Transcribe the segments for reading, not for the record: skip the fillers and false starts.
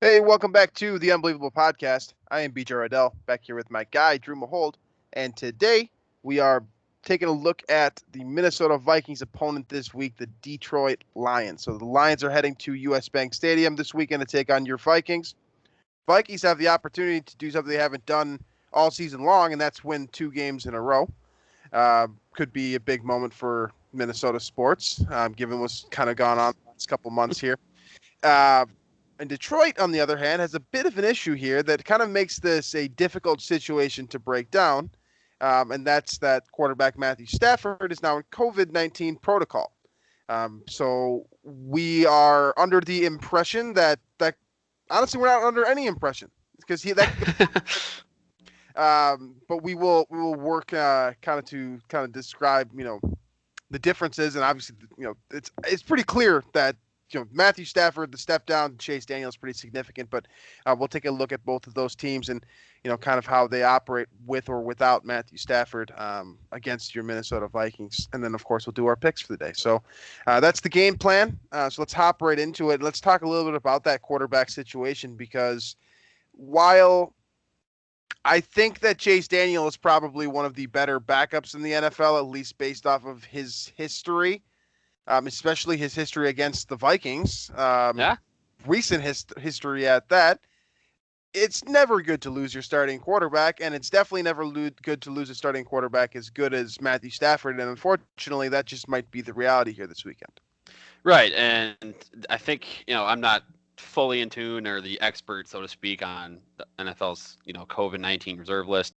Hey, welcome back to the Unbelievable Podcast. I am BJ Reidell, back here with my guy, Drew Mahowald. And today we are taking a look at the Minnesota Vikings opponent this week, the Detroit Lions. So the Lions are heading to US Bank Stadium this weekend to take on your Vikings. Vikings have the opportunity to do something they haven't done all season long, and that's win 2 games in a row. Could be a big moment for Minnesota sports, given what's kind of gone on the last couple months here. And Detroit, on the other hand, has a bit of an issue here that kind of makes this a difficult situation to break down. And that's that quarterback Matthew Stafford is now in COVID-19 protocol. So we are under the impression that honestly, we're not under any impression because but we will work kind of describe, the differences. And obviously, it's pretty clear that Matthew Stafford, the step down to Chase Daniel is pretty significant, but we'll take a look at both of those teams and, kind of how they operate with or without Matthew Stafford against your Minnesota Vikings. And then, of course, we'll do our picks for the day. So that's the game plan. So let's hop right into it. Let's talk a little bit about that quarterback situation, because while I think that Chase Daniel is probably one of the better backups in the NFL, at least based off of his history, especially his history against the Vikings, recent history at that. It's never good to lose your starting quarterback, and it's definitely never good to lose a starting quarterback as good as Matthew Stafford, and unfortunately, that just might be the reality here this weekend. Right, and I think, I'm not fully in tune or the expert, so to speak, on the NFL's, COVID-19 reserve list,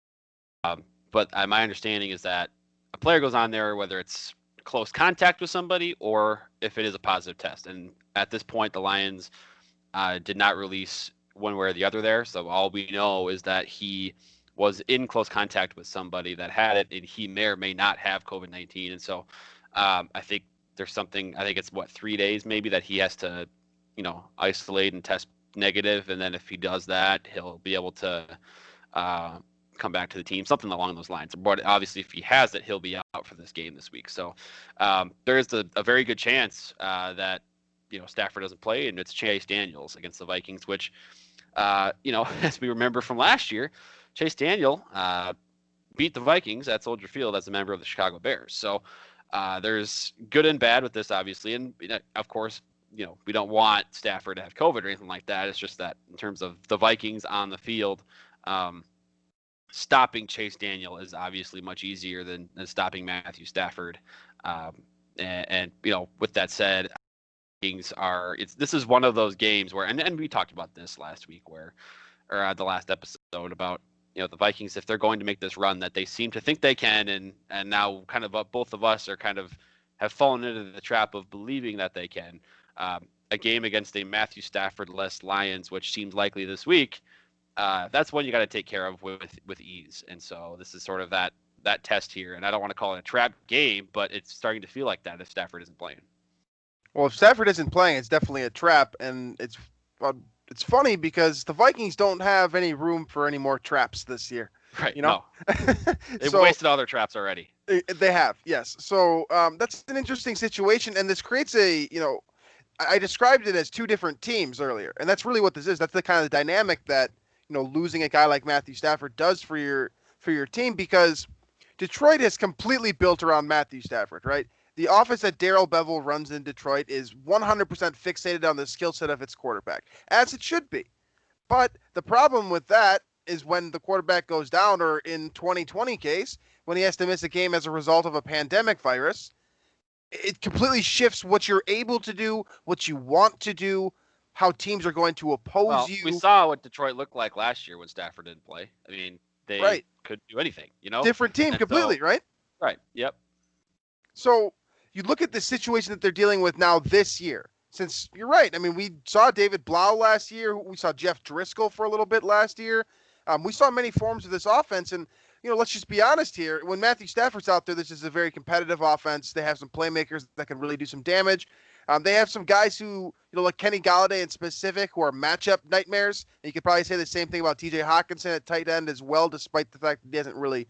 but my understanding is that a player goes on there, whether it's close contact with somebody or if it is a positive test. And at this point, the Lions did not release one way or the other there. So all we know is that he was in close contact with somebody that had it, and he may or may not have COVID-19. And so I think there's something, I think it's 3 days maybe that he has to, isolate and test negative. And then if he does that, he'll be able to come back to the team, something along those lines. But obviously, if he has it, he'll be out for this game this week. So there is a very good chance that Stafford doesn't play, and it's Chase Daniels against the Vikings, which as we remember from last year, Chase Daniel beat the Vikings at Soldier Field as a member of the Chicago Bears. So there's good and bad with this, obviously, and of course, we don't want Stafford to have COVID or anything like that. It's just that in terms of the Vikings on the field, stopping Chase Daniel is obviously much easier than stopping Matthew Stafford. And with that said, this is one of those games where, and we talked about this last week or the last episode about, the Vikings, if they're going to make this run that they seem to think they can, and now kind of both of us are kind of have fallen into the trap of believing that they can. A game against a Matthew Stafford-less Lions, which seems likely this week, that's one you got to take care of with ease. And so this is sort of that test here. And I don't want to call it a trap game, but it's starting to feel like that if Stafford isn't playing. Well, if Stafford isn't playing, it's definitely a trap. And it's funny because the Vikings don't have any room for any more traps this year. Right. No. They've wasted all their traps already. They have, yes. So that's an interesting situation. And this creates I described it as two different teams earlier. And that's really what this is. That's the kind of dynamic that, losing a guy like Matthew Stafford does for your team, because Detroit is completely built around Matthew Stafford, right? The offense that Darrell Bevell runs in Detroit is 100% fixated on the skill set of its quarterback, as it should be. But the problem with that is when the quarterback goes down, or in 2020 case, when he has to miss a game as a result of a pandemic virus, it completely shifts what you're able to do, what you want to do, how teams are going to oppose you. We saw what Detroit looked like last year when Stafford didn't play. I mean, they couldn't do anything, Different team completely, right? Right, yep. So you look at the situation that they're dealing with now this year. Since you're right, I mean, we saw David Blau last year. We saw Jeff Driscoll for a little bit last year. We saw many forms of this offense, and let's just be honest here. When Matthew Stafford's out there, this is a very competitive offense. They have some playmakers that can really do some damage. They have some guys who, like Kenny Galladay in specific, who are matchup nightmares. And you could probably say the same thing about TJ Hawkinson at tight end as well, despite the fact that he hasn't really,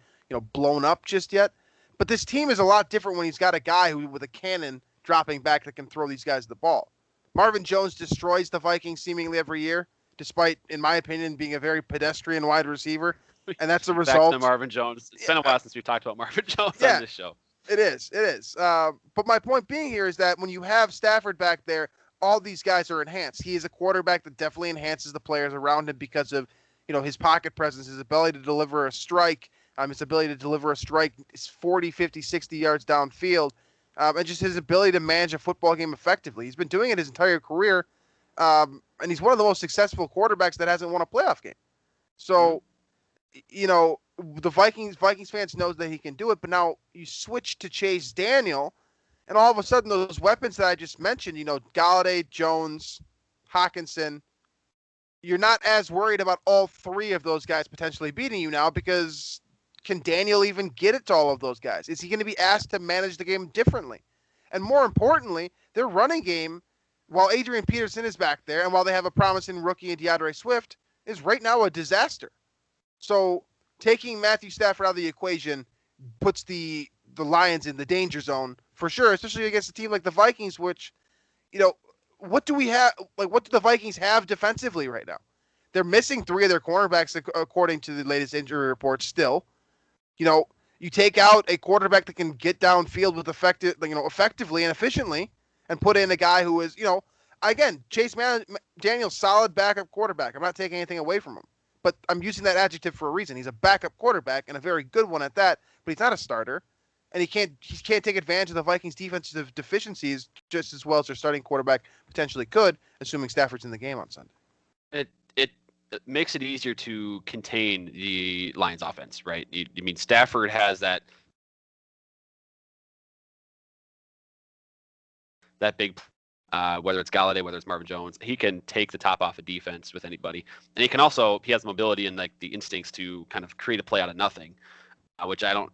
blown up just yet. But this team is a lot different when he's got a guy who, with a cannon dropping back, that can throw these guys the ball. Marvin Jones destroys the Vikings seemingly every year. despite, in my opinion, being a very pedestrian wide receiver. And that's the Back to result. Marvin Jones. It's been a while since we talked about Marvin Jones on Yeah, this show. it is. It is. But my point being here is that when you have Stafford back there, all these guys are enhanced. He is a quarterback that definitely enhances the players around him because of, his pocket presence, his ability to deliver a strike, his ability to deliver a strike is 40, 50, 60 yards downfield, and just his ability to manage a football game effectively. He's been doing it his entire career, and he's one of the most successful quarterbacks that hasn't won a playoff game. So, the Vikings fans knows that he can do it, but now you switch to Chase Daniel, and all of a sudden those weapons that I just mentioned, Galladay, Jones, Hawkinson, you're not as worried about all three of those guys potentially beating you now because can Daniel even get it to all of those guys? Is he going to be asked to manage the game differently? And more importantly, their running game, while Adrian Peterson is back there and while they have a promising rookie in DeAndre Swift, is right now a disaster. So taking Matthew Stafford out of the equation puts the Lions in the danger zone for sure, especially against a team like the Vikings, which, what do we have? Like, what do the Vikings have defensively right now? They're missing three of their cornerbacks according to the latest injury reports still. You take out a quarterback that can get downfield with effectively and efficiently and put in a guy who is, again, Daniel's solid backup quarterback. I'm not taking anything away from him. But I'm using that adjective for a reason. He's a backup quarterback and a very good one at that, but he's not a starter. And he can't take advantage of the Vikings' defensive deficiencies just as well as their starting quarterback potentially could, assuming Stafford's in the game on Sunday. It makes it easier to contain the Lions offense, right? I mean, Stafford has that big, whether it's Galladay, whether it's Marvin Jones, he can take the top off of defense with anybody. And he has mobility and like the instincts to kind of create a play out of nothing, which I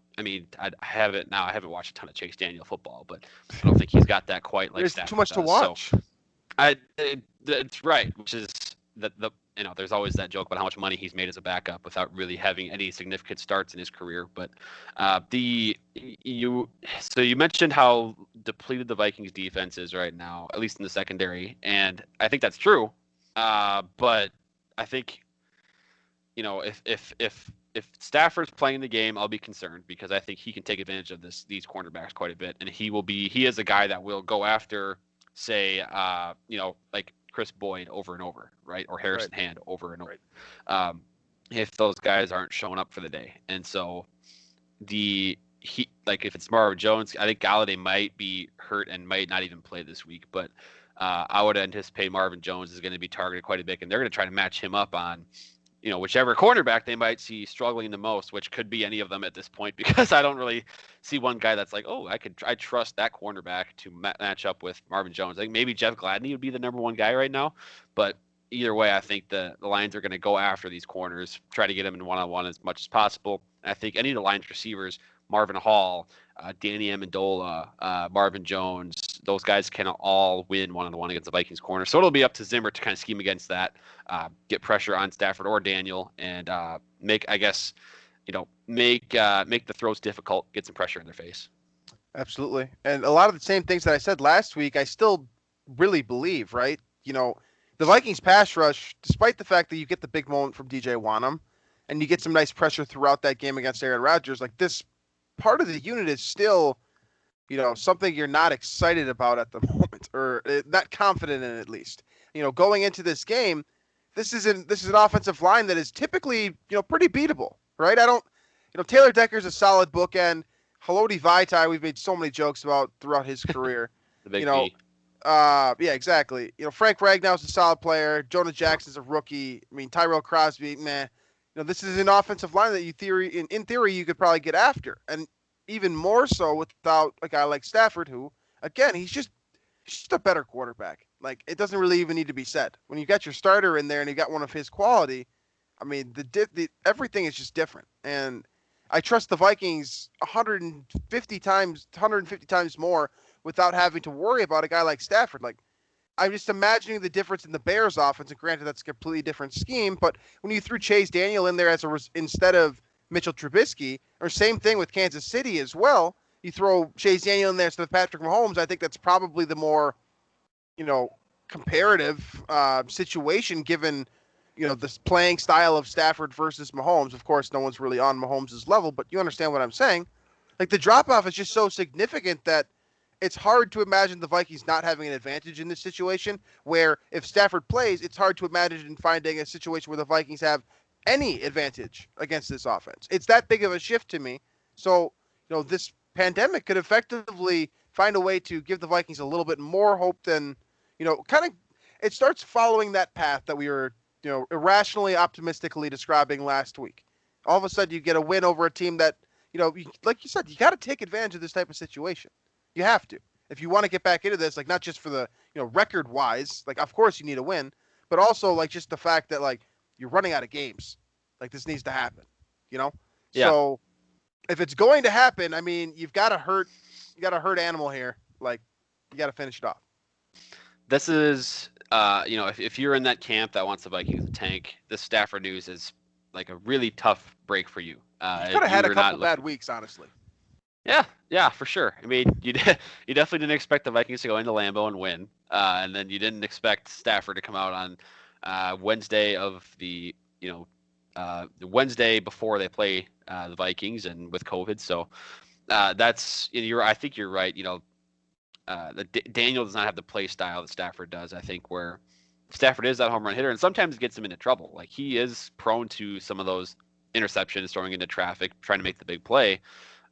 haven't watched a ton of Chase Daniel football, but I don't think he's got that quite like There's Stafford too much does. to watch. So it's right, which is there's always that joke about how much money he's made as a backup without really having any significant starts in his career. But you mentioned how depleted the Vikings defense is right now, at least in the secondary, and I think that's true. But I think if Stafford's playing the game, I'll be concerned because I think he can take advantage of these cornerbacks quite a bit, and he is a guy that will go after, say, like Chris Boyd over and over, right? Or Harrison Hand over and over. Right. If those guys aren't showing up for the day. And so if it's Marvin Jones, I think Galladay might be hurt and might not even play this week, but I would anticipate Marvin Jones is going to be targeted quite a bit, and they're going to try to match him up on whichever cornerback they might see struggling the most, which could be any of them at this point, because I don't really see one guy that's like, oh, I trust that cornerback to match up with Marvin Jones. I think maybe Jeff Gladney would be the number one guy right now, but either way, I think the Lions are going to go after these corners, try to get them in one-on-one as much as possible. And I think any of the Lions receivers, Marvin Hall, Danny Amendola, Marvin Jones, those guys can all win one-on-one against the Vikings corner. So it'll be up to Zimmer to kind of scheme against that, get pressure on Stafford or Daniel, and make the throws difficult, get some pressure in their face. Absolutely. And a lot of the same things that I said last week, I still really believe, right? The Vikings pass rush, despite the fact that you get the big moment from DJ Wanham and you get some nice pressure throughout that game against Aaron Rodgers, like this part of the unit is still, something you're not excited about at the moment, or not confident in at least. Going into this game, this is an offensive line that is typically, pretty beatable, right? Taylor Decker's a solid bookend. Haloti Vaitai, we've made so many jokes about throughout his career. The big B. Yeah, exactly. Frank Ragnow's a solid player. Jonah Jackson's a rookie. I mean, Tyrell Crosby, meh. This is an offensive line that in theory, you could probably get after. And even more so without a guy like Stafford, who, again, he's just a better quarterback. Like, it doesn't really even need to be said. When you got your starter in there and you got one of his quality, I mean, everything is just different. And I trust the Vikings 150 times more without having to worry about a guy like Stafford. Like, I'm just imagining the difference in the Bears offense, and granted that's a completely different scheme, but when you threw Chase Daniel in there instead of Mitchell Trubisky, or same thing with Kansas City as well, you throw Chase Daniel in there instead of Patrick Mahomes, I think that's probably the more, comparative situation given this playing style of Stafford versus Mahomes. Of course, no one's really on Mahomes' level, but you understand what I'm saying. Like the drop off is just so significant that it's hard to imagine the Vikings not having an advantage in this situation. Where if Stafford plays, it's hard to imagine finding a situation where the Vikings have any advantage against this offense. It's that big of a shift to me. So, this pandemic could effectively find a way to give the Vikings a little bit more hope than, kind of it starts following that path that we were, irrationally optimistically describing last week. All of a sudden you get a win over a team that, like you said, you got to take advantage of this type of situation. You have to. If you want to get back into this, like not just for the, record wise, like of course you need a win, but also like just the fact that like you're running out of games. Like this needs to happen, Yeah. So if it's going to happen, I mean, you got to hurt animal here. Like you got to finish it off. This is, if you're in that camp that wants the Vikings to tank, this Stafford news is like a really tough break for you. You could have had a couple bad weeks, honestly. Yeah, for sure. I mean, you definitely didn't expect the Vikings to go into Lambeau and win, and then you didn't expect Stafford to come out on Wednesday of the Wednesday before they play the Vikings and with COVID. So that's I think you're right. Daniel does not have the play style that Stafford does. I think where Stafford is that home run hitter, and sometimes gets him into trouble. Like he is prone to some of those interceptions, throwing into traffic, trying to make the big play.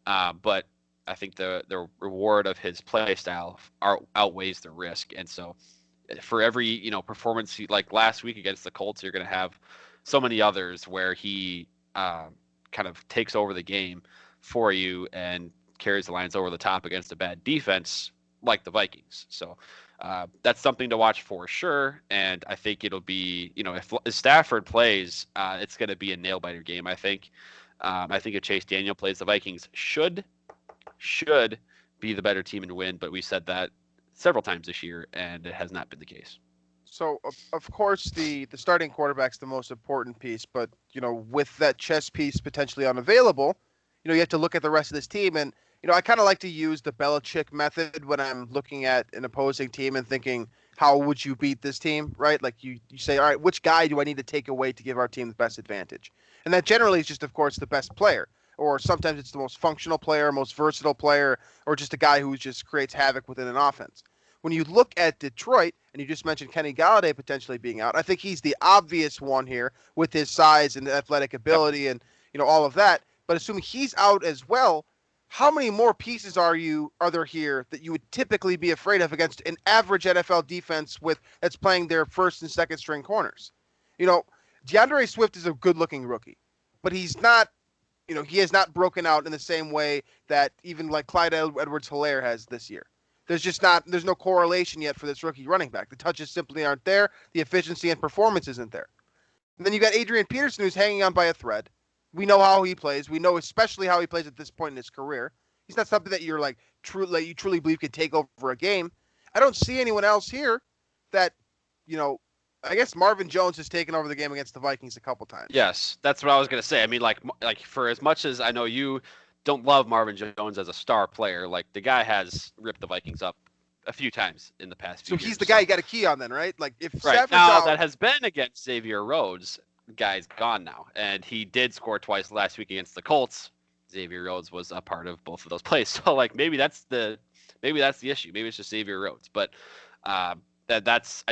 But I think the reward of his play style outweighs the risk, and so for every performance like last week against the Colts, you're going to have so many others where he kind of takes over the game for you and carries the Lions over the top against a bad defense like the Vikings. So that's something to watch for sure. And I think it'll be, if Stafford plays, it's going to be a nail biter game. I think if Chase Daniel plays, the Vikings should be the better team and win. But we said that several times this year, and it has not been the case. So of course the starting quarterback's the most important piece, but with that chess piece potentially unavailable, you have to look at the rest of this team. And I kind of like to use the Belichick method when I'm looking at an opposing team and thinking, how would you beat this team, right? Like you say, all right, which guy do I need to take away to give our team the best advantage? And that generally is just, of course, the best player. Or sometimes it's the most functional player, most versatile player, or just a guy who just creates havoc within an offense. When you look at Detroit, and you just mentioned Kenny Golladay potentially being out, I think he's the obvious one here with his size and athletic ability and all of that. But assuming he's out as well, how many more pieces are there here that you would typically be afraid of against an average NFL defense that's playing their first and second string corners? DeAndre Swift is a good-looking rookie, but he's not, he has not broken out in the same way that even like Clyde Edwards-Helaire has this year. There's no correlation yet for this rookie running back. The touches simply aren't there. The efficiency and performance isn't there. And then you got Adrian Peterson, who's hanging on by a thread. We know how he plays. We know especially how he plays at this point in his career. He's not something that you're you truly believe can take over a game. I don't see anyone else here that, I guess Marvin Jones has taken over the game against the Vikings a couple times. Yes, that's what I was going to say. I mean, like for as much as I know you don't love Marvin Jones as a star player, like the guy has ripped the Vikings up a few times in the past few years. So he's the guy you got a key on then, right? Like if right Stafford's now out, that has been against Xavier Rhodes. The guy's gone now, and he did score twice last week against the Colts. Xavier Rhodes was a part of both of those plays, so like maybe that's the issue. Maybe it's just Xavier Rhodes, but I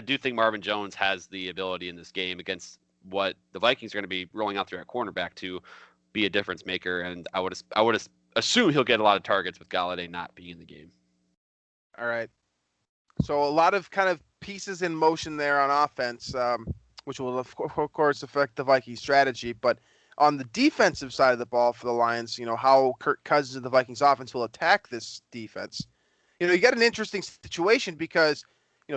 do think Marvin Jones has the ability in this game against what the Vikings are going to be rolling out there at cornerback to be a difference maker, and I would assume he'll get a lot of targets with Golladay not being in the game. All right. So a lot of kind of pieces in motion there on offense, which will of course affect the Vikings strategy. But on the defensive side of the ball for the Lions, how Kirk Cousins and the Vikings offense will attack this defense. You got an interesting situation because,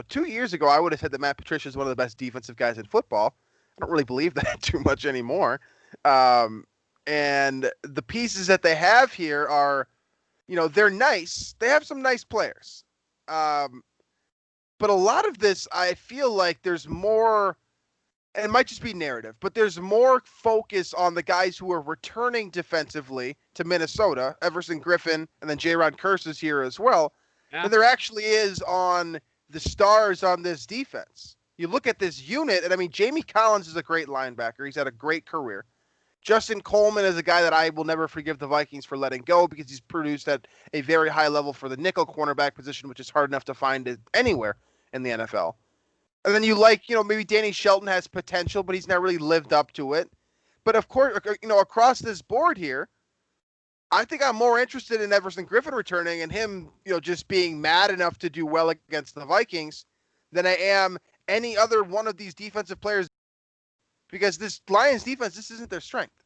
2 years ago, I would have said that Matt Patricia is one of the best defensive guys in football. I don't really believe that too much anymore. And the pieces that they have here are, they're nice. They have some nice players. But a lot of this, I feel like there's more, and it might just be narrative, but there's more focus on the guys who are returning defensively to Minnesota, Everson Griffin, and then J-Ron Kearse is here as well, than there actually is on the stars on this defense. you look at this unit, and I mean, Jamie Collins is a great linebacker. He's had a great career. Justin Coleman is a guy that I will never forgive the Vikings for letting go because he's produced at a very high level for the nickel cornerback position, which is hard enough to find anywhere in the NFL. And then maybe Danny Shelton has potential, but he's not really lived up to it. But of course, across this board here, I think I'm more interested in Everson Griffin returning and him, just being mad enough to do well against the Vikings than I am any other one of these defensive players, because this Lions defense, this isn't their strength.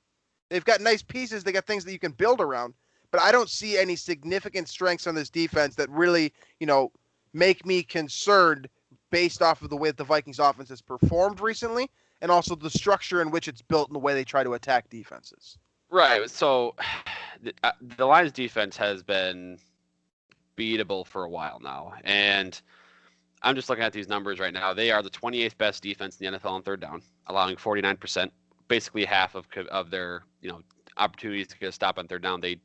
They've got nice pieces. They got things that you can build around, but I don't see any significant strengths on this defense that really, make me concerned based off of the way that the Vikings offense has performed recently and also the structure in which it's built and the way they try to attack defenses. Right. So the Lions defense has been beatable for a while now. And I'm just looking at these numbers right now. They are the 28th best defense in the NFL on third down, allowing 49%, basically half of their, opportunities to get a stop on third down. They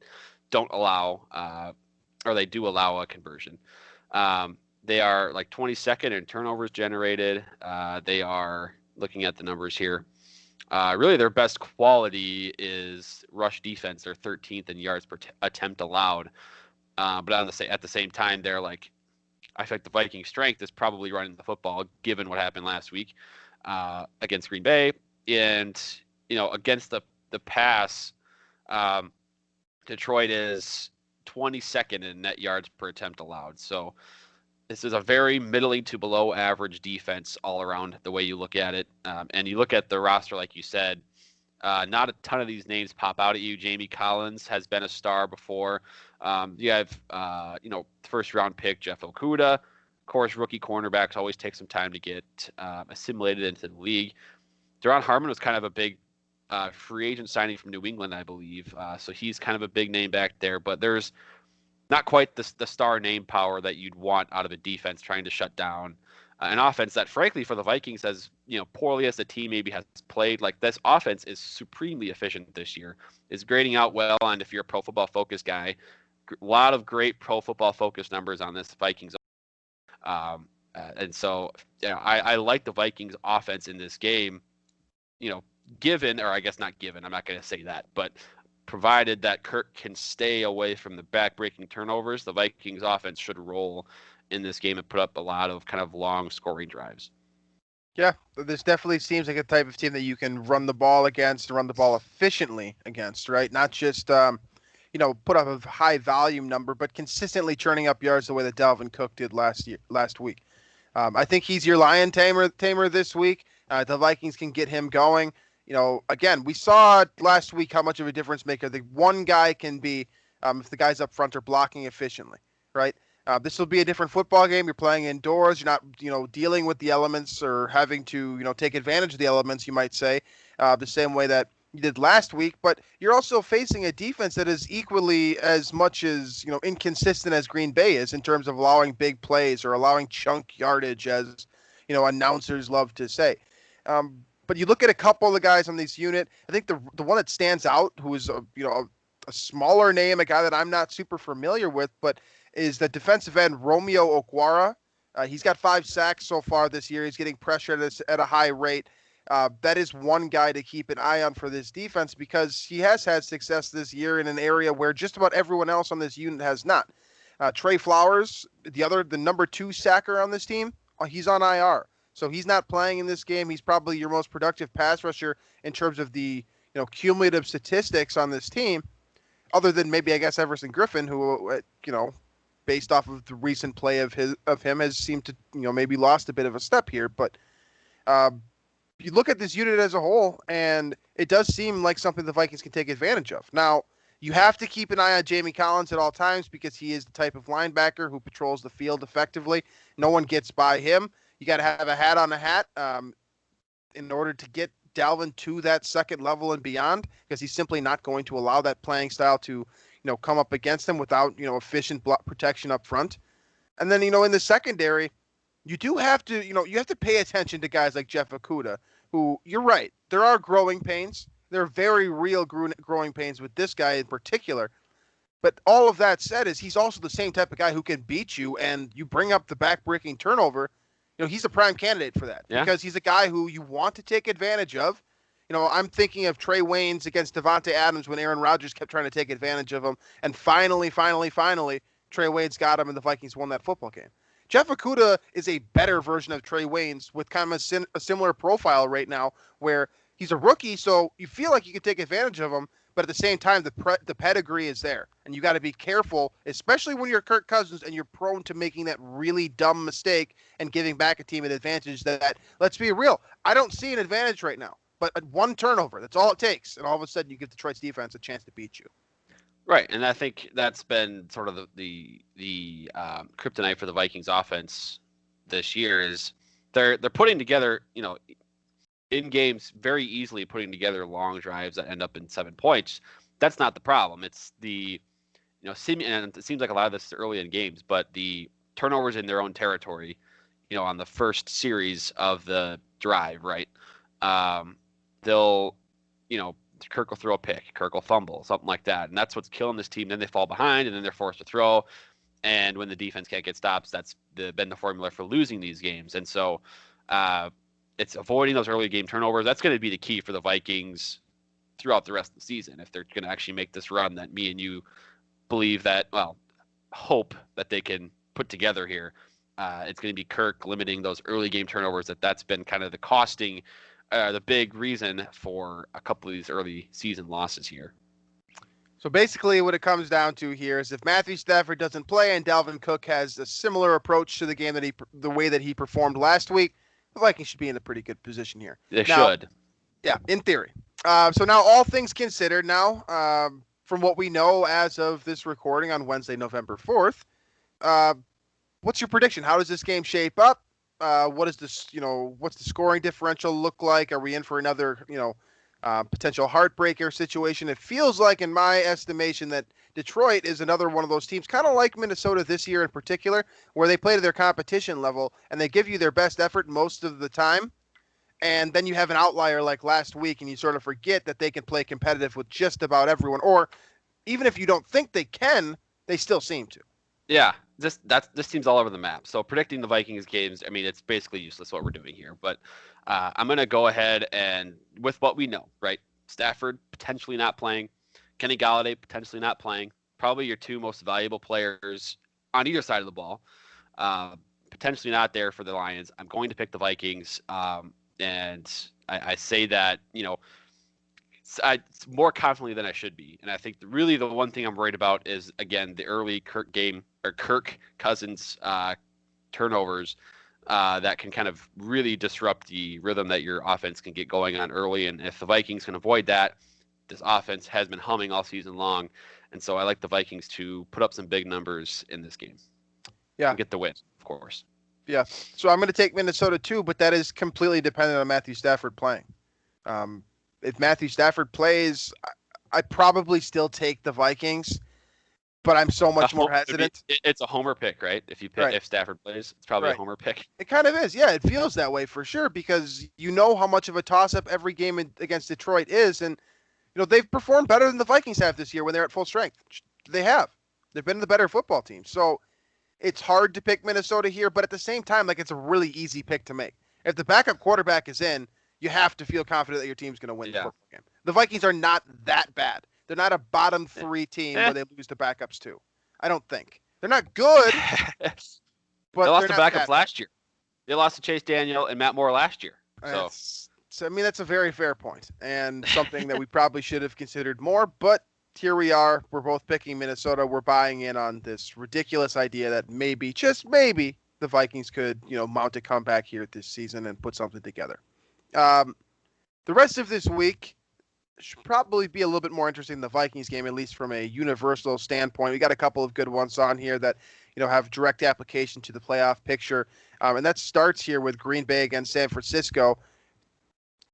don't allow, or they do allow a conversion. They are like 22nd in turnovers generated. They are, looking at the numbers here, really their best quality is rush defense. They're 13th in yards per attempt allowed. But at the same time, they're like, I feel like the Vikings' strength is probably running the football, given what happened last week against Green Bay. And, against the pass, Detroit is 22nd in net yards per attempt allowed. So this is a very middling to below average defense all around the way you look at it. And you look at the roster, like you said, not a ton of these names pop out at you. Jamie Collins has been a star before. You have, first round pick Jeff Okudah. Of course, rookie cornerbacks always take some time to get assimilated into the league. Deron Harmon was kind of a big free agent signing from New England, I believe. So he's kind of a big name back there. But there's not quite the star name power that you'd want out of a defense trying to shut down an offense that, frankly, for the Vikings, as poorly as the team maybe has played, like this offense is supremely efficient this year. Is grading out well, and if you're a Pro Football Focus guy, a lot of great Pro Football Focus numbers on this Vikings. And so, I like the Vikings offense in this game. Given, or I guess not given, I'm not going to say that, but provided that Kirk can stay away from the back-breaking turnovers, the Vikings offense should roll in this game and put up a lot of kind of long scoring drives. Yeah, this definitely seems like a type of team that you can run the ball against, run the ball efficiently against, right? Not just, put up a high volume number, but consistently churning up yards the way that Dalvin Cook did last week. I think he's your Lion Tamer this week. The Vikings can get him going. Again, we saw last week how much of a difference maker the one guy can be if the guys up front are blocking efficiently, right? This will be a different football game. You're playing indoors. You're not, dealing with the elements or having to, take advantage of the elements, you might say, the same way that you did last week. But you're also facing a defense that is equally as much as, inconsistent as Green Bay is in terms of allowing big plays or allowing chunk yardage, as, announcers love to say. But you look at a couple of the guys on this unit. I think the one that stands out, who is a smaller name, a guy that I'm not super familiar with, but is the defensive end Romeo Okwara. He's got 5 sacks so far this year. He's getting pressure at a high rate. That is one guy to keep an eye on for this defense because he has had success this year in an area where just about everyone else on this unit has not. Trey Flowers, the number 2 sacker on this team, he's on IR. So he's not playing in this game. He's probably your most productive pass rusher in terms of the cumulative statistics on this team, other than maybe I guess Everson Griffin, who based off of the recent play of him has seemed to maybe lost a bit of a step here. But you look at this unit as a whole, and it does seem like something the Vikings can take advantage of. Now, you have to keep an eye on Jamie Collins at all times because he is the type of linebacker who patrols the field effectively. No one gets by him. You got to have a hat on a hat in order to get Dalvin to that second level and beyond, because he's simply not going to allow that playing style to, come up against him without, efficient block protection up front. And then, in the secondary, you do have to, you have to pay attention to guys like Jeff Okudah, who, you're right, there are growing pains. There are very real growing pains with this guy in particular. But all of that said is he's also the same type of guy who can beat you, and you bring up the back-breaking turnover, he's a prime candidate for that Yeah. because he's a guy who you want to take advantage of. I'm thinking of Trey Waynes against Devontae Adams when Aaron Rodgers kept trying to take advantage of him, and finally, Trey Waynes got him, and the Vikings won that football game. Jeff Okudah is a better version of Trey Waynes with kind of a similar profile right now, where he's a rookie, so you feel like you could take advantage of him, but at the same time, the pedigree is there, and you got to be careful, especially when you're Kirk Cousins and you're prone to making that really dumb mistake and giving back a team an advantage that, let's be real, I don't see an advantage right now. But one turnover, that's all it takes. And all of a sudden, you give Detroit's defense a chance to beat you. Right, and I think that's been sort of the kryptonite for the Vikings offense this year is they're putting together, in games very easily putting together long drives that end up in 7 points. That's not the problem. It's and it seems like a lot of this is early in games, but the turnovers in their own territory, on the first series of the drive, right? They'll, Kirk will throw a pick, Kirk will fumble, something like that. And that's what's killing this team. Then they fall behind, and then they're forced to throw. And when the defense can't get stops, that's been the formula for losing these games. And so it's avoiding those early game turnovers. That's going to be the key for the Vikings throughout the rest of the season. If they're going to actually make this run that me and you believe that, hope that they can put together here, it's going to be Kirk limiting those early game turnovers. That's been kind of the big reason for a couple of these early season losses here. So basically what it comes down to here is if Matthew Stafford doesn't play and Dalvin Cook has a similar approach to the game the way that he performed last week, the Vikings should be in a pretty good position here. They should. Yeah, in theory. So now all things considered from what we know as of this recording on Wednesday, November 4th, what's your prediction? How does this game shape up? What is this? What's the scoring differential look like? Are we in for another, potential heartbreaker situation? It feels like, in my estimation, that Detroit is another one of those teams, kind of like Minnesota this year in particular, where they play to their competition level and they give you their best effort most of the time. And then you have an outlier like last week, and you sort of forget that they can play competitive with just about everyone. Or even if you don't think they can, they still seem to. Yeah, this team's all over the map. So predicting the Vikings games, it's basically useless what we're doing here. But I'm going to go ahead and with what we know, right? Stafford potentially not playing, Kenny Golladay potentially not playing. Probably your two most valuable players on either side of the ball, potentially not there for the Lions. I'm going to pick the Vikings, and I say that more confidently than I should be. And I think really the one thing I'm worried about is, again, the early Kirk Cousins turnovers that can kind of really disrupt the rhythm that your offense can get going on early. And if the Vikings can avoid that, this offense has been humming all season long. And so I like the Vikings to put up some big numbers in this game. Yeah. And get the win, of course. Yeah. So I'm going to take Minnesota too, but that is completely dependent on Matthew Stafford playing. If Matthew Stafford plays, I probably still take the Vikings, but I'm so much more hesitant. It's a homer pick, right? If Stafford plays, it's probably a homer pick. It kind of is. Yeah, it feels that way for sure because you know how much of a toss-up every game against Detroit is, and they've performed better than the Vikings have this year when they're at full strength. They have. They've been the better football team. So it's hard to pick Minnesota here, but at the same time, it's a really easy pick to make. If the backup quarterback is in, you have to feel confident that your team's going to win the football game. The Vikings are not that bad. They're not a bottom three team where they lose to backups too. I don't think. They're not good, but they lost to backups last year. They lost to Chase Daniel and Matt Moore last year. So that's a very fair point and something that we probably should have considered more, but here we are. We're both picking Minnesota. We're buying in on this ridiculous idea that maybe, just maybe, the Vikings could, mount a comeback here this season and put something together. The rest of this week should probably be a little bit more interesting than the Vikings game, at least from a universal standpoint. We got a couple of good ones on here that, have direct application to the playoff picture. And that starts here with Green Bay against San Francisco.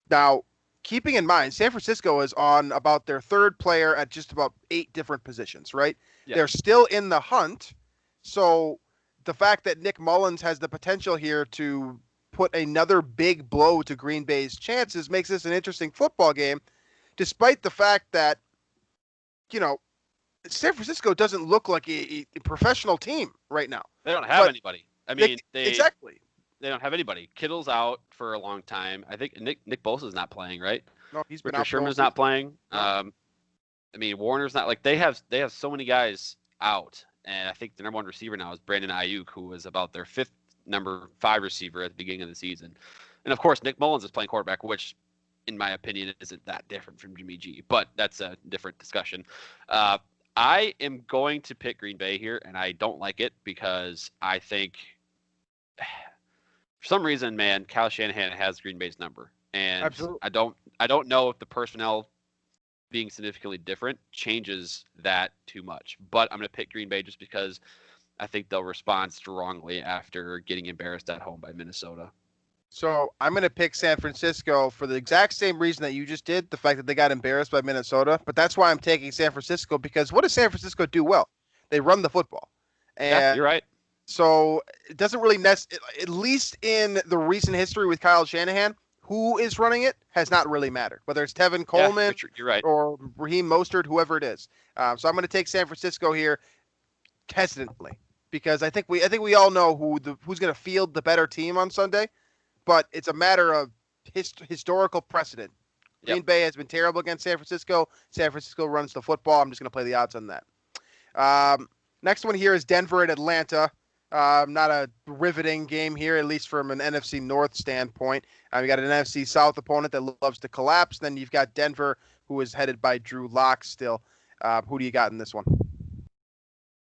Now, keeping in mind, San Francisco is on about their third player at just about 8 different positions, right? Yeah. They're still in the hunt. So the fact that Nick Mullins has the potential here to put another big blow to Green Bay's chances makes this an interesting football game, despite the fact that, San Francisco doesn't look like a professional team right now. They don't have anybody. Exactly. they don't have anybody. Kittle's out for a long time. I think Nick Bosa's not playing, right? No, he's been Ricker out for the whole Sherman's not season. playing. No. I mean, Warner's not like they have so many guys out, and I think the number one receiver now is Brandon Ayuk, who was about their fifth number 5 receiver at the beginning of the season, and of course Nick Mullins is playing quarterback, which, in my opinion, isn't that different from Jimmy G, but that's a different discussion. I am going to pick Green Bay here, and I don't like it because I think for some reason, man, Kyle Shanahan has Green Bay's number, and Absolutely. I don't know if the personnel being significantly different changes that too much. But I'm going to pick Green Bay just because I think they'll respond strongly after getting embarrassed at home by Minnesota. So I'm going to pick San Francisco for the exact same reason that you just did, the fact that they got embarrassed by Minnesota. But that's why I'm taking San Francisco, because what does San Francisco do well? They run the football. Yeah, And you're right. so it doesn't really at least in the recent history with Kyle Shanahan, who is running it has not really mattered, whether it's Tevin Yeah, Coleman you're right. or Raheem Mostert, whoever it is. So I'm going to take San Francisco here hesitantly, because I think we all know who's going to field the better team on Sunday, but it's a matter of historical precedent. Green Yep. Bay has been terrible against San Francisco. San Francisco runs the football. I'm just going to play the odds on that. Next one here is Denver at Atlanta. Not a riveting game here, at least from an NFC North standpoint. You got an NFC South opponent that loves to collapse. Then you've got Denver, who is headed by Drew Lock still. Who do you got in this one?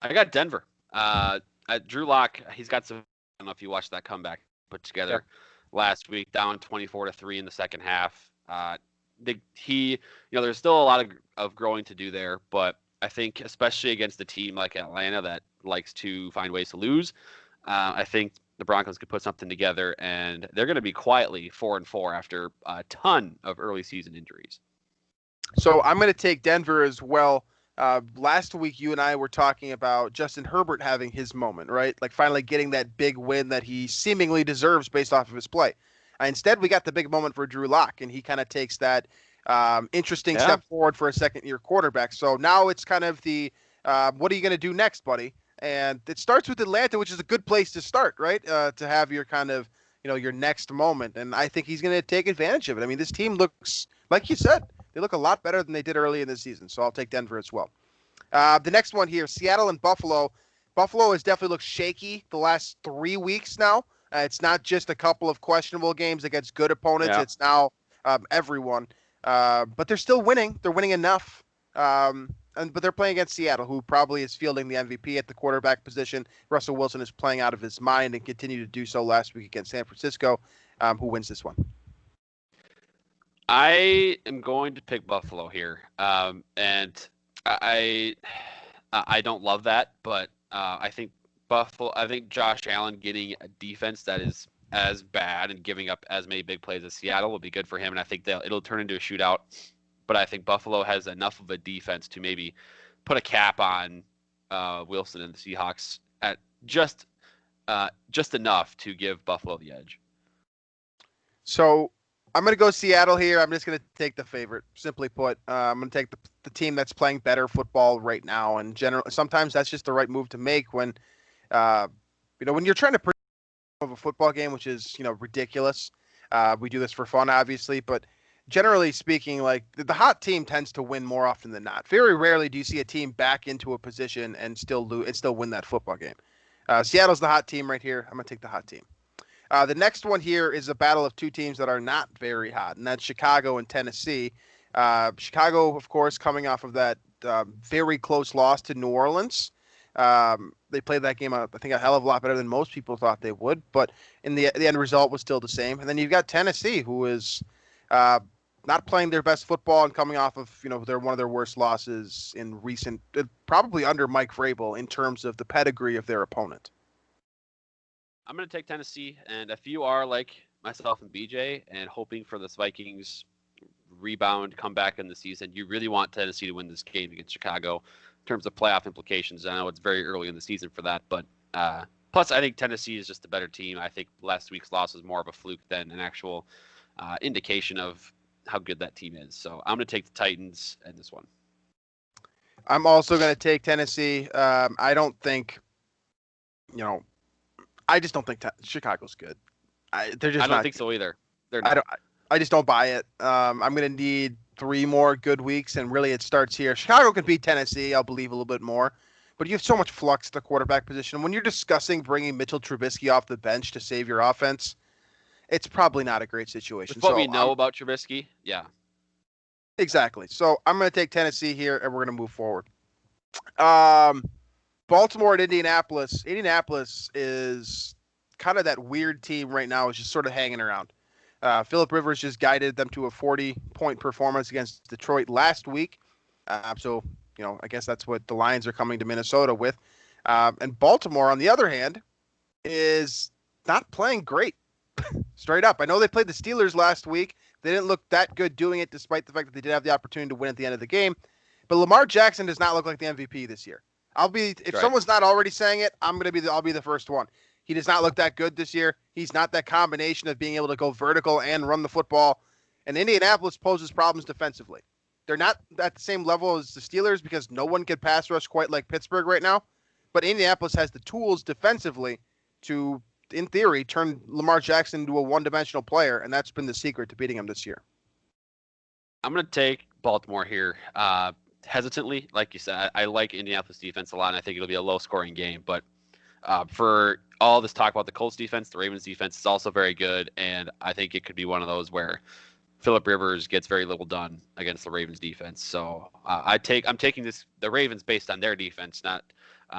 I got Denver. Drew Lock, he's got some. I don't know if you watched that comeback put together last week, down 24-3 in the second half. There's still a lot of growing to do there, but I think especially against a team like Atlanta that likes to find ways to lose, I think the Broncos could put something together, and they're going to be quietly 4-4 after a ton of early season injuries. So I'm going to take Denver as well. Last week, you and I were talking about Justin Herbert having his moment, right? Like finally getting that big win that he seemingly deserves based off of his play. Instead, we got the big moment for Drew Lock, and he kind of takes that interesting step forward for a second-year quarterback. So now it's kind of the what are you going to do next, buddy? And it starts with Atlanta, which is a good place to start, right? To have your kind of your next moment, and I think he's going to take advantage of it. I mean, this team looks, like you said, they look a lot better than they did early in the season. So I'll take Denver as well. The next one here, Seattle and Buffalo. Buffalo has definitely looked shaky the last 3 weeks now. It's not just a couple of questionable games against good opponents. Yeah. It's now everyone. But they're still winning. They're winning enough. But they're playing against Seattle, who probably is fielding the MVP at the quarterback position. Russell Wilson is playing out of his mind and continued to do so last week against San Francisco. Who wins this one? I am going to pick Buffalo here, and I don't love that, but I think Josh Allen getting a defense that is as bad and giving up as many big plays as Seattle will be good for him, and I think it'll turn into a shootout. But I think Buffalo has enough of a defense to maybe put a cap on Wilson and the Seahawks at just enough to give Buffalo the edge. So I'm going to go Seattle here. I'm just going to take the favorite. Simply put, I'm going to take the team that's playing better football right now. And sometimes that's just the right move to make when, when you're trying to predict of a football game, which is ridiculous. We do this for fun, obviously, but generally speaking, like the hot team tends to win more often than not. Very rarely do you see a team back into a position and still win that football game. Seattle's the hot team right here. I'm going to take the hot team. The next one here is a battle of two teams that are not very hot, and that's Chicago and Tennessee. Chicago, of course, coming off of that very close loss to New Orleans. They played that game, I think, a hell of a lot better than most people thought they would, but in the end result was still the same. And then you've got Tennessee, who is not playing their best football and coming off of one of their worst losses in recent, probably under Mike Vrabel in terms of the pedigree of their opponent. I'm going to take Tennessee, and if you are like myself and BJ and hoping for this Vikings rebound comeback in the season, you really want Tennessee to win this game against Chicago in terms of playoff implications. I know it's very early in the season for that, but plus I think Tennessee is just a better team. I think last week's loss was more of a fluke than an actual indication of how good that team is. So I'm going to take the Titans in this one. I'm also going to take Tennessee. I don't think, I just don't think Chicago's good. They're I just don't not. think so either. They're I not. don't. I just don't buy it. I'm going to need 3 more good weeks, and really it starts here. Chicago can beat Tennessee. I'll believe a little bit more, but you have so much flux at the quarterback position. When you're discussing bringing Mitchell Trubisky off the bench to save your offense, it's probably not a great situation. With what we So know about Trubisky, yeah. exactly. So I'm going to take Tennessee here, and we're going to move forward. Um, Baltimore at Indianapolis. Indianapolis is kind of that weird team right now. Is just sort of hanging around. Philip Rivers just guided them to a 40-point performance against Detroit last week. So, I guess that's what the Lions are coming to Minnesota with. And Baltimore, on the other hand, is not playing great. Straight up. I know they played the Steelers last week. They didn't look that good doing it, despite the fact that they did have the opportunity to win at the end of the game. But Lamar Jackson does not look like the MVP this year. If someone's not already saying it, I'll be the first one. He does not look that good this year. He's not that combination of being able to go vertical and run the football. And Indianapolis poses problems defensively. They're not at the same level as the Steelers because no one can pass rush quite like Pittsburgh right now. But Indianapolis has the tools defensively to, in theory, turn Lamar Jackson into a one-dimensional player, and that's been the secret to beating him this year. I'm going to take Baltimore here. Hesitantly, like you said, I like Indianapolis defense a lot, and I think it'll be a low-scoring game. But for all this talk about the Colts defense, the Ravens defense is also very good, and I think it could be one of those where Philip Rivers gets very little done against the Ravens defense. So I'm taking the Ravens based on their defense, not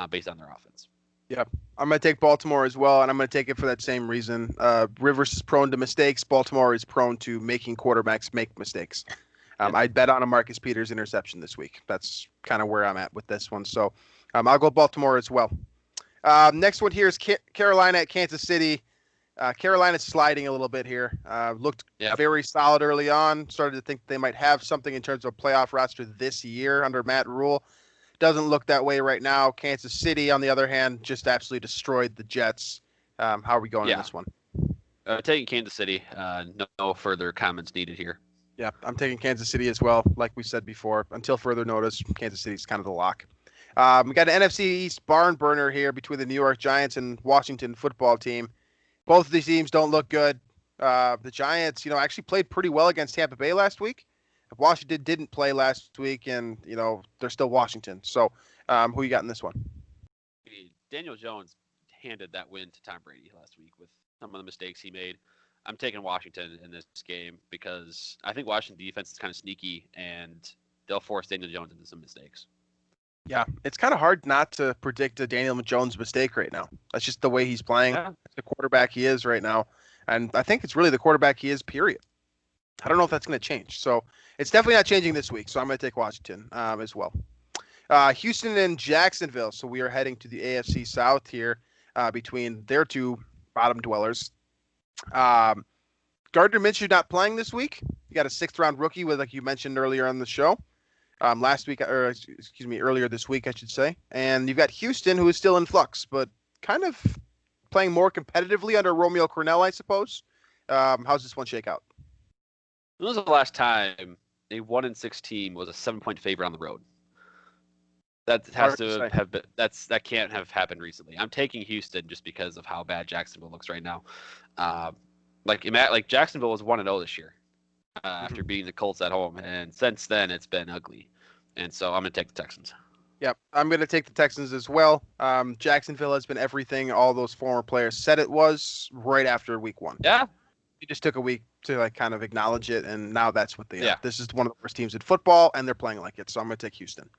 based on their offense. Yep. I'm going to take Baltimore as well, and I'm going to take it for that same reason. Rivers is prone to mistakes. Baltimore is prone to making quarterbacks make mistakes. I'd bet on a Marcus Peters interception this week. That's kind of where I'm at with this one. So I'll go Baltimore as well. Next one here is Carolina at Kansas City. Carolina's sliding a little bit here. Looked very solid early on. Started to think they might have something in terms of a playoff roster this year under Matt Rule. Doesn't look that way right now. Kansas City, on the other hand, just absolutely destroyed the Jets. How are we going in this one? Taking Kansas City. No further comments needed here. Yeah, I'm taking Kansas City as well. Like we said before, until further notice, Kansas City's kind of the lock. We got an NFC East barn burner here between the New York Giants and Washington football team. Both of these teams don't look good. The Giants, actually played pretty well against Tampa Bay last week. Washington didn't play last week, and, they're still Washington. So who you got in this one? Daniel Jones handed that win to Tom Brady last week with some of the mistakes he made. I'm taking Washington in this game because I think Washington defense is kind of sneaky, and they'll force Daniel Jones into some mistakes. Yeah, it's kind of hard not to predict a Daniel Jones mistake right now. That's just the way he's playing. Yeah. The quarterback he is right now. And I think it's really the quarterback he is, period. I don't know if that's going to change. So it's definitely not changing this week. So I'm going to take Washington as well. Houston and Jacksonville. So we are heading to the AFC South here between their two bottom dwellers. Gardner Minshew not playing this week. You got a 6th-round rookie with, like you mentioned earlier on the show. Earlier this week, I should say. And you've got Houston, who is still in flux, but kind of playing more competitively under Romeo Crennel, I suppose. How's this one shake out? When was the last time a 1-6 team was a 7-point favorite on the road? That has to have been, that can't have happened recently. I'm taking Houston just because of how bad Jacksonville looks right now. Like Jacksonville was 1-0 this year after beating the Colts at home, and since then it's been ugly. And so I'm going to take the Texans. Yep, I'm going to take the Texans as well. Jacksonville has been everything all those former players said it was right after week 1. Yeah. It just took a week to kind of acknowledge it, and now that's what they are. This is one of the worst teams in football, and they're playing like it, so I'm going to take Houston.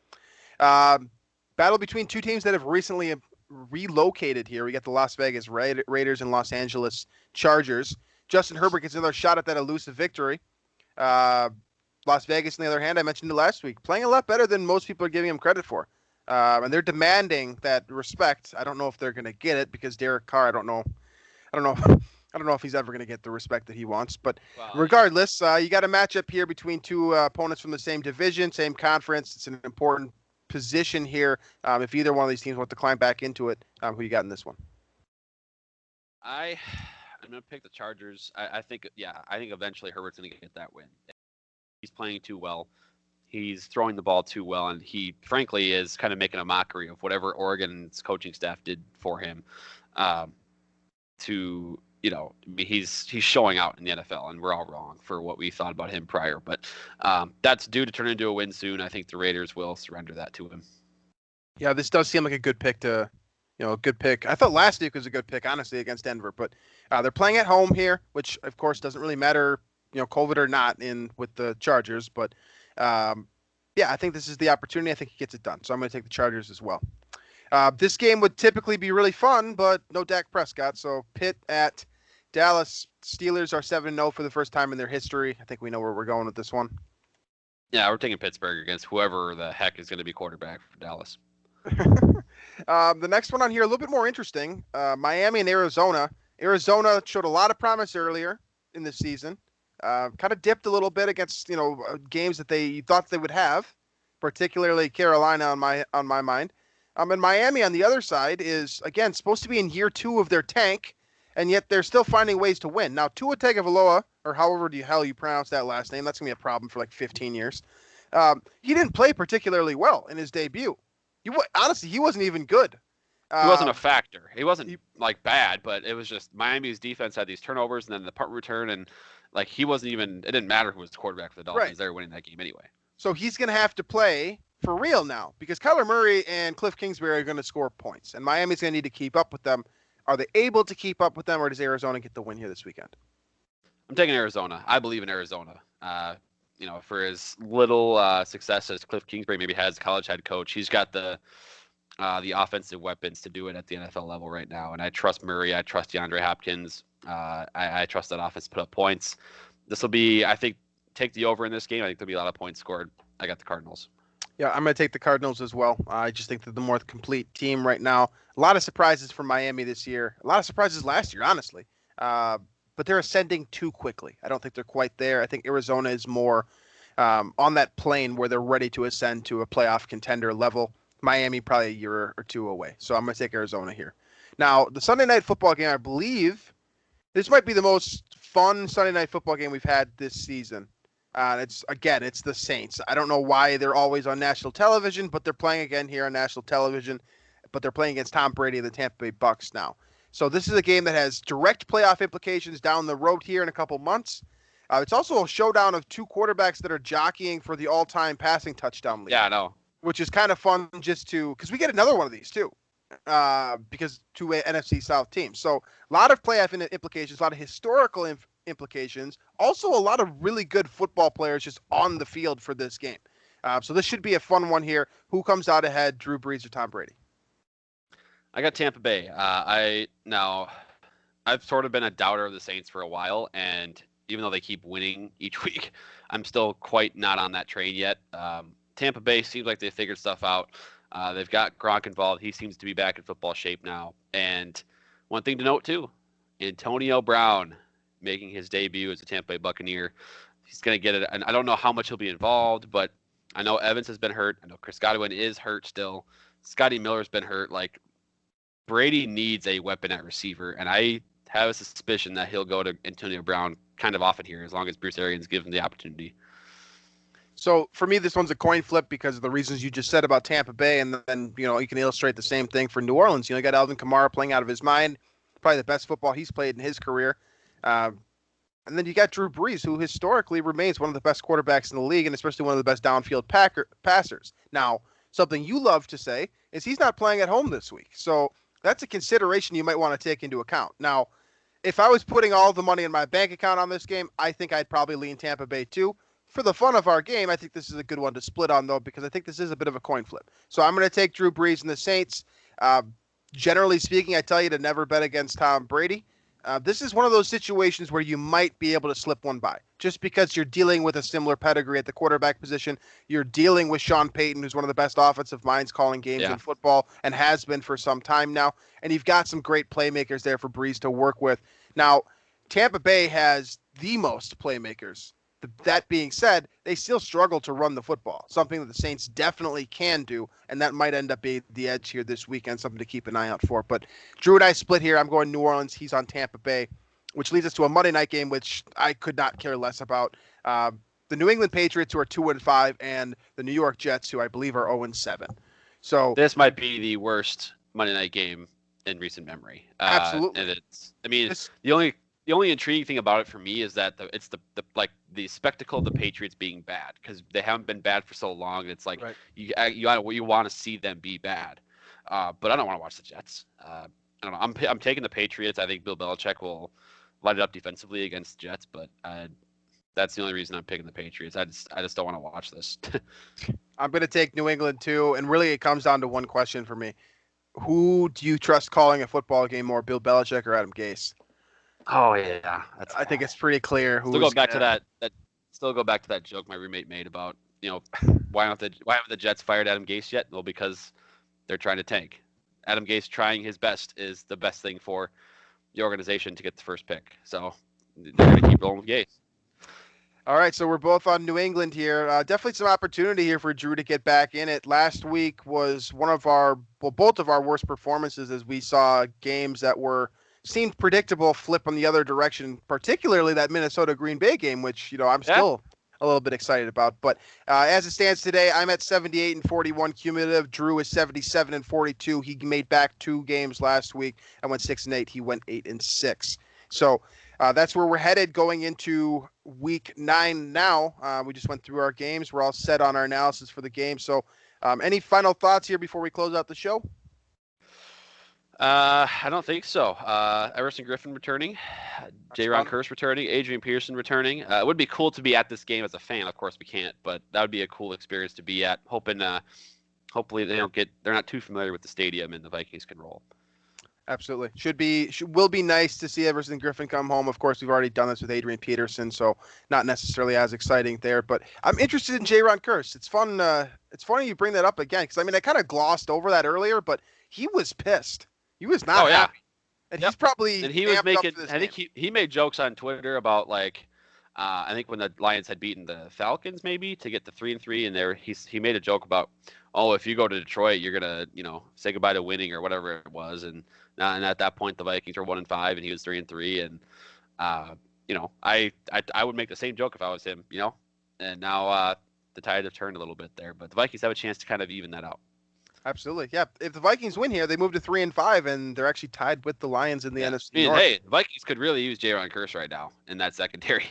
Battle between two teams that have recently relocated here. We got the Las Vegas Raiders and Los Angeles Chargers. Justin Herbert gets another shot at that elusive victory. Las Vegas, on the other hand, I mentioned it last week, playing a lot better than most people are giving him credit for. And they're demanding that respect. I don't know if they're going to get it because Derek Carr, I don't know if he's ever going to get the respect that he wants. But regardless, you got a matchup here between two opponents from the same division, same conference. It's an important position here. If either one of these teams want to climb back into it, who you got in this one? I'm going to pick the Chargers. I think eventually Herbert's going to get that win. He's playing too well. He's throwing the ball too well, and he, frankly, is kind of making a mockery of whatever Oregon's coaching staff did for him to he's showing out in the NFL, and we're all wrong for what we thought about him prior. But that's due to turn into a win soon. I think the Raiders will surrender that to him. Yeah, this does seem like a good pick a good pick. I thought last week was a good pick, honestly, against Denver, but they're playing at home here, which of course doesn't really matter, COVID or not with the Chargers. But yeah, I think this is the opportunity. I think he gets it done. So I'm going to take the Chargers as well. This game would typically be really fun, but no Dak Prescott. So Pitt at Dallas. Steelers are 7-0 for the first time in their history. I think we know where we're going with this one. Yeah, we're taking Pittsburgh against whoever the heck is going to be quarterback for Dallas. The next one on here, a little bit more interesting. Miami and Arizona. Arizona showed a lot of promise earlier in the season. Kind of dipped a little bit against games that they thought they would have, particularly Carolina on my mind. And Miami on the other side is again supposed to be in year 2 of their tank, and yet they're still finding ways to win. Now Tua Tagovailoa, or however the hell you pronounce that last name, that's gonna be a problem for like 15 years. He didn't play particularly well in his debut. Honestly, he wasn't even good. He wasn't a factor. He wasn't like bad, but it was just Miami's defense had these turnovers and then the punt return, and like he wasn't even. It didn't matter who was the quarterback for the Dolphins. Right. They were winning that game anyway. So he's going to have to play for real now because Kyler Murray and Cliff Kingsbury are going to score points, and Miami's going to need to keep up with them. Are they able to keep up with them, or does Arizona get the win here this weekend? I'm taking Arizona. I believe in Arizona. For as little success as Cliff Kingsbury maybe has as a college head coach, he's got the offensive weapons to do it at the NFL level right now. And I trust Murray. I trust DeAndre Hopkins. I trust that offense to put up points. This will be, I think, take the over in this game. I think there'll be a lot of points scored. I got the Cardinals. Yeah, I'm going to take the Cardinals as well. I just think they're the more complete team right now. A lot of surprises from Miami this year. A lot of surprises last year, honestly. But they're ascending too quickly. I don't think they're quite there. I think Arizona is more on that plane where they're ready to ascend to a playoff contender level. Miami probably a year or 2 away. So I'm going to take Arizona here. Now, the Sunday night football game, I believe this might be the most fun Sunday night football game we've had this season. It's the Saints. I don't know why they're always on national television, but they're playing again here on national television. But they're playing against Tom Brady and the Tampa Bay Bucks now. So this is a game that has direct playoff implications down the road here in a couple months. It's also a showdown of 2 quarterbacks that are jockeying for the all-time passing touchdown lead. Yeah, I know. Which is kind of fun because we get another one of these too, because 2 NFC South teams. So a lot of playoff implications, a lot of historical implications, also a lot of really good football players just on the field for this game. So this should be a fun one here. Who comes out ahead, Drew Brees or Tom Brady? I got Tampa Bay. I've sort of been a doubter of the Saints for a while, and even though they keep winning each week, I'm still quite not on that train yet. Tampa Bay seems like they figured stuff out. They've got Gronk involved. He seems to be back in football shape now. And one thing to note, too, Antonio Brown making his debut as a Tampa Bay Buccaneer. He's going to get it. And I don't know how much he'll be involved, but I know Evans has been hurt. I know Chris Godwin is hurt still. Scotty Miller's been hurt. Like, Brady needs a weapon at receiver, and I have a suspicion that he'll go to Antonio Brown kind of often here as long as Bruce Arians gives him the opportunity. So for me, this one's a coin flip because of the reasons you just said about Tampa Bay, and then you can illustrate the same thing for New Orleans. You got Alvin Kamara playing out of his mind, probably the best football he's played in his career, and then you got Drew Brees, who historically remains one of the best quarterbacks in the league, and especially one of the best downfield passers. Now, something you love to say is he's not playing at home this week, so that's a consideration you might want to take into account. Now, if I was putting all the money in my bank account on this game, I think I'd probably lean Tampa Bay too. For the fun of our game, I think this is a good one to split on, though, because I think this is a bit of a coin flip. So I'm going to take Drew Brees and the Saints. Generally speaking, I tell you to never bet against Tom Brady. This is one of those situations where you might be able to slip one by, just because you're dealing with a similar pedigree at the quarterback position. You're dealing with Sean Payton, who's one of the best offensive minds calling games in football and has been for some time now. And you've got some great playmakers there for Brees to work with. Now, Tampa Bay has the most playmakers. That being said, they still struggle to run the football, something that the Saints definitely can do, and that might end up being the edge here this weekend, something to keep an eye out for. But Drew and I split here. I'm going New Orleans. He's on Tampa Bay, which leads us to a Monday night game, which I could not care less about. The New England Patriots, who are 2-5, and the New York Jets, who I believe are 0-7. So this might be the worst Monday night game in recent memory. Absolutely. And I mean, This the only intriguing thing about it for me is that it's the like the spectacle of the Patriots being bad because they haven't been bad for so long. It's like right. you want to see them be bad, but I don't want to watch the Jets. I don't know. I'm taking the Patriots. I think Bill Belichick will light it up defensively against the Jets, but that's the only reason I'm picking the Patriots. I just don't want to watch this. I'm going to take New England too, and really it comes down to one question for me: who do you trust calling a football game more, Bill Belichick or Adam Gase? Oh yeah, that's I think it's pretty clear still go who's back to gonna. that still go back to that joke my roommate made about why haven't the Jets fired Adam Gase yet? Well, because they're trying to tank. Adam Gase trying his best is the best thing for the organization to get the first pick. So they're going to keep rolling with Gase. All right, so we're both on New England here. Definitely some opportunity here for Drew to get back in it. Last week was both of our worst performances as we saw games that seemed predictable flip on the other direction, particularly that Minnesota Green Bay game, which I'm Yeah. still a little bit excited about. But as it stands today, I'm at 78 and 41 cumulative. Drew is 77 and 42. He made back 2 games last week. I went 6 and 8. He went 8 and 6. So. That's where we're headed going into week 9 now. We just went through our games. We're all set on our analysis for the game. So any final thoughts here before we close out the show? I don't think so. Everson Griffin returning, J-Ron Kearse returning, Adrian Peterson returning. It would be cool to be at this game as a fan. Of course, we can't, but that would be a cool experience to be at. Hopefully they're not too familiar with the stadium and the Vikings can roll. Absolutely. Will be nice to see Everson Griffin come home. Of course, we've already done this with Adrian Peterson, so not necessarily as exciting there. But I'm interested in J-Ron Kearse. It's fun. It's funny you bring that up again because I kind of glossed over that earlier, but he was pissed. He was not happy, and he's probably and he was making. I think he made jokes on Twitter about I think when the Lions had beaten the Falcons maybe to get to 3-3, and he made a joke about, oh, if you go to Detroit, you're gonna say goodbye to winning or whatever it was, and at that point the Vikings were 1-5 and he was 3-3, and I would make the same joke if I was him, and now the tide have turned a little bit there, but the Vikings have a chance to kind of even that out. Absolutely, yeah. If the Vikings win here, they move to 3-5, and they're actually tied with the Lions in the NFC North. Hey, the Vikings could really use J-Ron Kearse right now in that secondary.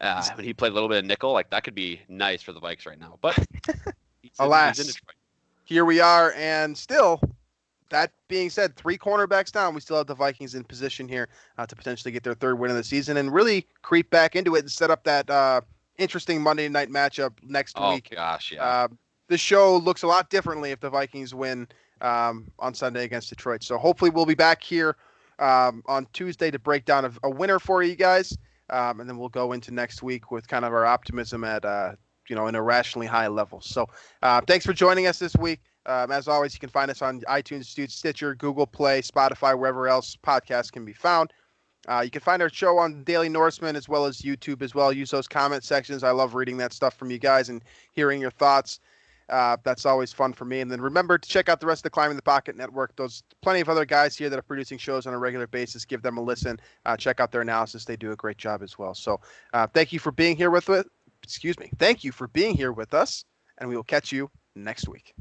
When he played a little bit of nickel, that could be nice for the Vikes right now. But alas, here we are, and still. That being said, 3 cornerbacks down, we still have the Vikings in position here to potentially get their 3rd win of the season and really creep back into it and set up that interesting Monday night matchup next week. Oh gosh, yeah. The show looks a lot differently if the Vikings win on Sunday against Detroit. So hopefully we'll be back here on Tuesday to break down a winner for you guys, and then we'll go into next week with kind of our optimism at an irrationally high level. So thanks for joining us this week. As always, you can find us on iTunes, Stitcher, Google Play, Spotify, wherever else podcasts can be found. You can find our show on Daily Norseman as well as YouTube as well. Use those comment sections. I love reading that stuff from you guys and hearing your thoughts. That's always fun for me. And then remember to check out the rest of the Climbing the Pocket Network. There's plenty of other guys here that are producing shows on a regular basis. Give them a listen. Check out their analysis. They do a great job as well. So thank you for being here with us. Thank you for being here with us, and we will catch you next week.